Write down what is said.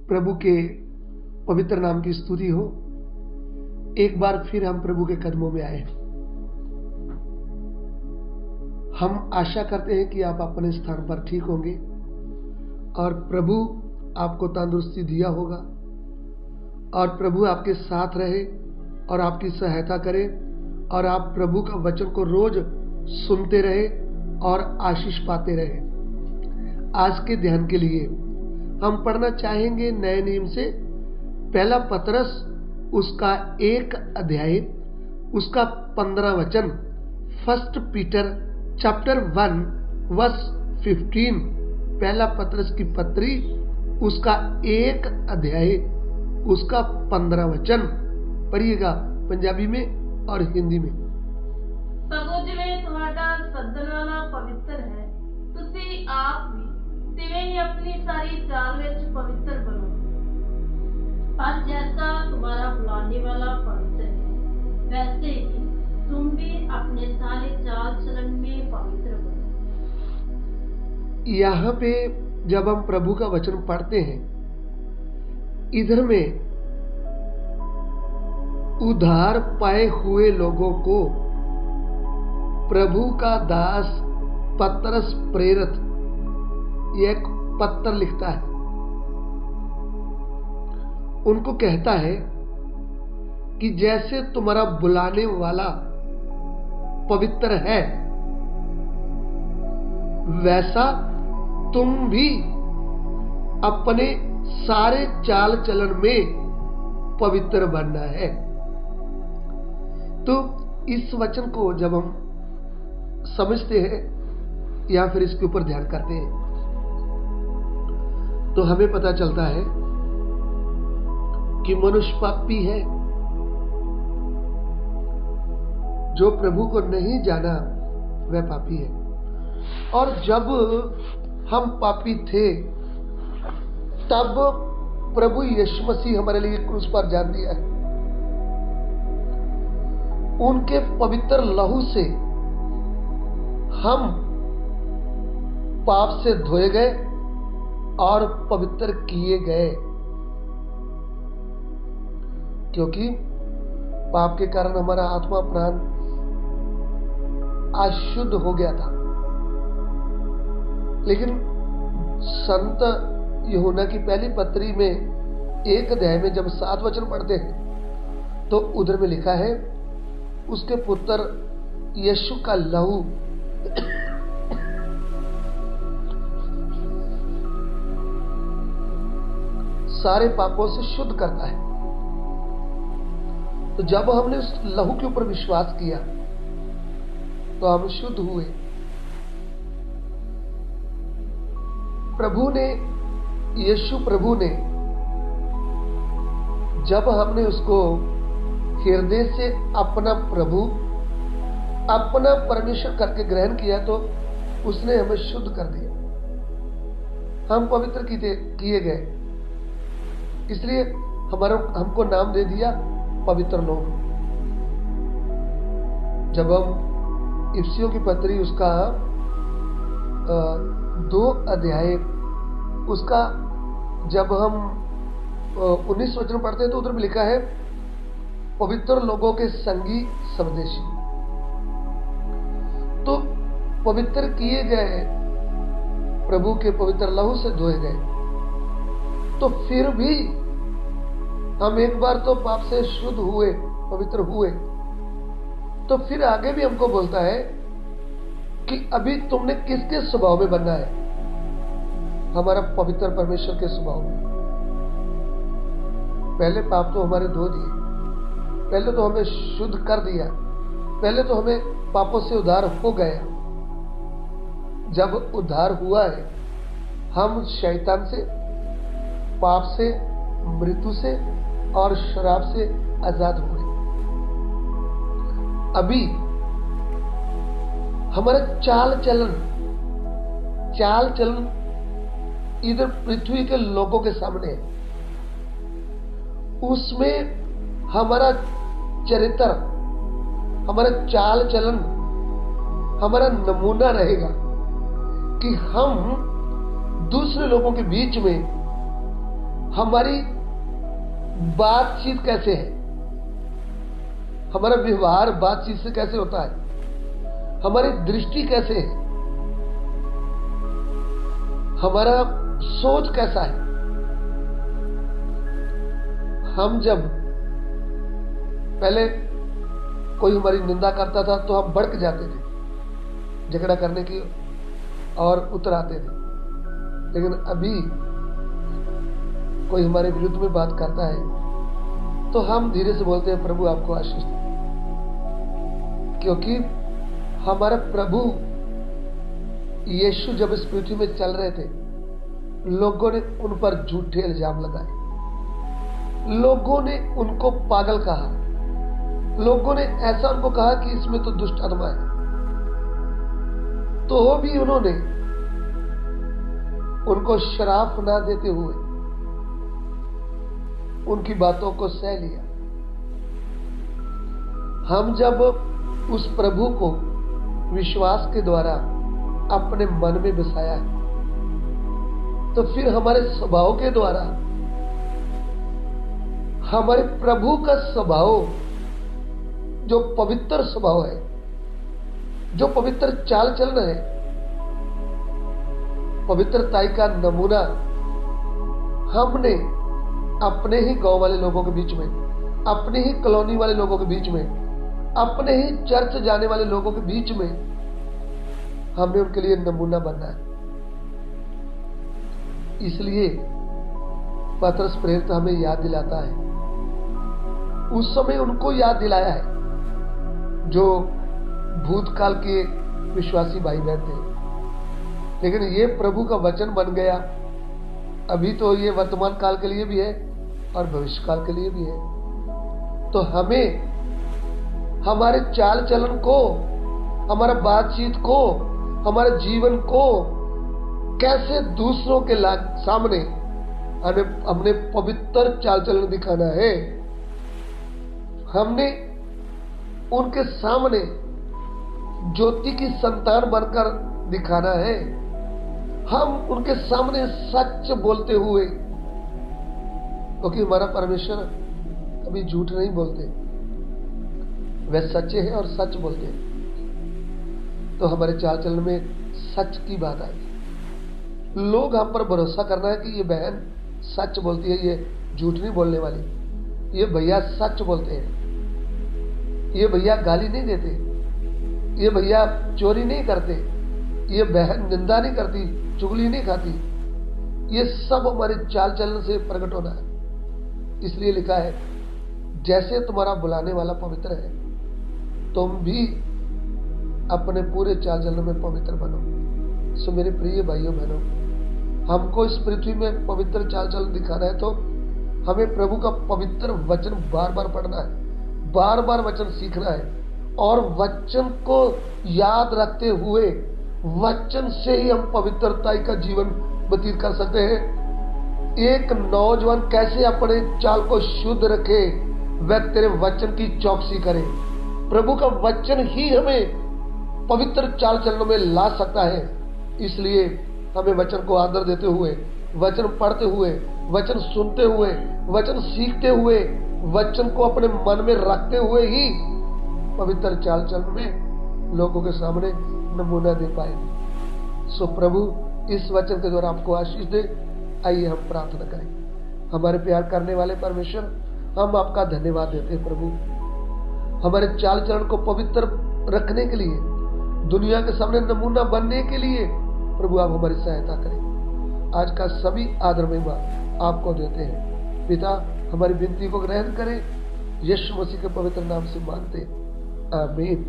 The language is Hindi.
प्रभु के पवित्र नाम की स्तुति हो। एक बार फिर हम प्रभु के कदमों में आए। हम आशा करते हैं कि आप अपने स्थान पर ठीक होंगे और प्रभु आपको तंदुरुस्ती दिया होगा और प्रभु आपके साथ रहे और आपकी सहायता करे और आप प्रभु का वचन को रोज सुनते रहे और आशीष पाते रहे। आज के ध्यान के लिए हम पढ़ना चाहेंगे नए नियम से पहला पतरस उसका 1 अध्याय उसका 15 वचन। First Peter chapter 1 verse 15। पहला पतरस की पत्री उसका 1 अध्याय उसका 15 वचन पढ़िएगा पंजाबी में और हिंदी में। ਸਗੋਂ ਜਿਵੇਂ ਤੁਹਾਡਾ ਸੱਦਣ ਵਾਲਾ ਪਵਿੱਤਰ ਹੈ, ਤੁਸੀਂ ਆਪ ਵੀ ਤਿਵੇਂ ਹੀ ਆਪਣੀ ਸਾਰੀ ਚਾਲ ਵਿੱਚ ਪਵਿੱਤਰ ਬਣੋ। पर जैसा तुम्हारा बुलाने वाला पवित्र है, वैसे ही तुम भी अपने सारे चाल चलन में पवित्र बनो। यहाँ पे जब हम प्रभु का वचन पढ़ते हैं, इधर में उद्धार पाए हुए लोगों को प्रभु का दास पतरस प्रेरित एक पत्र लिखता है। उनको कहता है कि जैसे तुम्हारा बुलाने वाला पवित्र है, वैसा तुम भी अपने सारे चाल चलन में पवित्र बनना है। तो इस वचन को जब हम समझते हैं या फिर इसके ऊपर ध्यान करते हैं तो हमें पता चलता है कि मनुष्य पापी है। जो प्रभु को नहीं जाना वह पापी है। और जब हम पापी थे तब प्रभु यीशु मसीह हमारे लिए क्रूस पर जान दिया है। उनके पवित्र लहू से हम पाप से धोए गए और पवित्र किए गए, क्योंकि पाप के कारण हमारा आत्मा प्राण अशुद्ध हो गया था। लेकिन संत यूहन्ना की पहली पत्री में 1 अध्याय में जब 7 वचन पढ़ते हैं तो उधर में लिखा है, उसके पुत्र यीशु का लहू सारे पापों से शुद्ध करता है। तो जब हमने उस लहू के ऊपर विश्वास किया तो हम शुद्ध हुए। प्रभु ने, यीशु प्रभु ने, जब हमने उसको हृदय से अपना प्रभु, अपना परमेश्वर करके ग्रहण किया तो उसने हमें शुद्ध कर दिया। हम पवित्र किए गए, इसलिए हमको नाम दे दिया पवित्र लोग। जब हम इफिसियों की पत्री उसका 2 अध्याय उसका जब हम 19 वचन पढ़ते हैं तो उधर में लिखा है, पवित्र लोगों के संगी स्वदेशी। तो पवित्र किए गए, प्रभु के पवित्र लहू से धोए गए। तो फिर भी हम एक बार तो पाप से शुद्ध हुए, पवित्र हुए, तो फिर आगे भी हमको बोलता है कि अभी तुमने किसके स्वभाव में बनना है? हमारा पवित्र परमेश्वर के स्वभाव में। पहले पाप तो हमारे धो दिए, पहले तो हमें शुद्ध कर दिया, पहले तो हमें पापों से उद्धार हो गया। जब उद्धार हुआ है, हम शैतान से, पाप से, मृत्यु से और शराब से आजाद हुए। अभी हमारा चाल चलन इधर पृथ्वी के लोगों के सामने है। उसमें हमारा चरित्र, हमारा चाल चलन, हमारा नमूना रहेगा कि हम दूसरे लोगों के बीच में हमारी बातचीत कैसे है, हमारा व्यवहार बातचीत से कैसे होता है, हमारी दृष्टि कैसे है, हमारा सोच कैसा है। हम जब पहले कोई हमारी निंदा करता था तो हम भड़क जाते थे झगड़ा करने की और उतर आते थे, लेकिन अभी कोई हमारे विरुद्ध में बात करता है तो हम धीरे से बोलते हैं प्रभु आपको आशीष दे, क्योंकि हमारा प्रभु यीशु जब इस पृथ्वी में चल रहे थे लोगों ने उन पर झूठे इल्जाम लगाए, लोगों ने उनको पागल कहा, लोगों ने ऐसा उनको कहा कि इसमें तो दुष्ट आत्मा है, तो भी उन्होंने उनको श्राप ना देते हुए उनकी बातों को सह लिया। हम जब उस प्रभु को विश्वास के द्वारा अपने मन में बसाया है तो फिर हमारे स्वभाव के द्वारा हमारे प्रभु का स्वभाव जो पवित्र स्वभाव है, जो पवित्र चाल चलन है, पवित्रताई का नमूना हमने अपने ही गांव वाले लोगों के बीच में, अपने ही कॉलोनी वाले लोगों के बीच में, अपने ही चर्च जाने वाले लोगों के बीच में हमने उनके लिए नमूना बनना है। इसलिए पतरस प्रेरित हमें याद दिलाता है, उस समय उनको याद दिलाया है जो भूतकाल के विश्वासी भाई बहन थे, लेकिन ये प्रभु का वचन बन गया। अभी तो ये वर्तमान काल के लिए भी है और भविष्य काल के लिए भी है। तो हमें हमारे चाल चलन को, हमारा बातचीत को, हमारे जीवन को कैसे दूसरों के सामने हमने पवित्र चाल चलन दिखाना है। हमने उनके सामने ज्योति की संतान बनकर दिखाना है। हम उनके सामने सच बोलते हुए, क्योंकि हमारा परमेश्वर कभी झूठ नहीं बोलते, वे सच्चे हैं और सच बोलते हैं। तो हमारे चाल चलन में सच की बात आएगी। लोग हम पर भरोसा करना है कि ये बहन सच बोलती है, ये झूठ नहीं बोलने वाली, ये भैया सच बोलते हैं, ये भैया गाली नहीं देते, ये भैया चोरी नहीं करते, ये बहन निंदा नहीं करती, चुगली नहीं खाती। ये सब हमारे चाल चलन से प्रकट होना है। इसलिए लिखा है, जैसे तुम्हारा बुलाने वाला पवित्र है तुम भी अपने पूरे चाल चलन में पवित्र बनो। सो मेरे प्रिय भाइयों बहनों, हमको इस पृथ्वी में पवित्र चाल चलन दिखाना है तो हमें प्रभु का पवित्र वचन बार बार पढ़ना है, बार बार वचन सीखना है, और वचन को याद रखते हुए वचन से ही हम पवित्रता का जीवन व्यतीत कर सकते हैं। एक नौजवान कैसे अपने चाल को शुद्ध रखे, वह तेरे वचन की चौकसी करे। प्रभु का वचन ही हमें पवित्र चाल चलन में ला सकता है। इसलिए हमें वचन को आदर देते हुए, वचन पढ़ते हुए, वचन सुनते हुए, वचन सीखते हुए, वचन को अपने मन में रखते हुए ही पवित्र चाल चलन में लोगों के सामने नमूना दे पाए। सो प्रभु इस वचन के द्वारा आपको आशीष दे। आइए हम प्रार्थना करें। हमारे प्यार करने वाले परमेश्वर, हम आपका धन्यवाद देते हैं प्रभु, हमारे चाल चलन को पवित्र रखने के लिए, दुनिया के सामने नमूना बनने के लिए प्रभु आप हमारी सहायता करें। आज का सभी आदर महिमा आपको देते हैं। पिता, हमारी विनती को ग्रहण करें, यीशु मसीह के पवित्र नाम से मांगते, आमीन।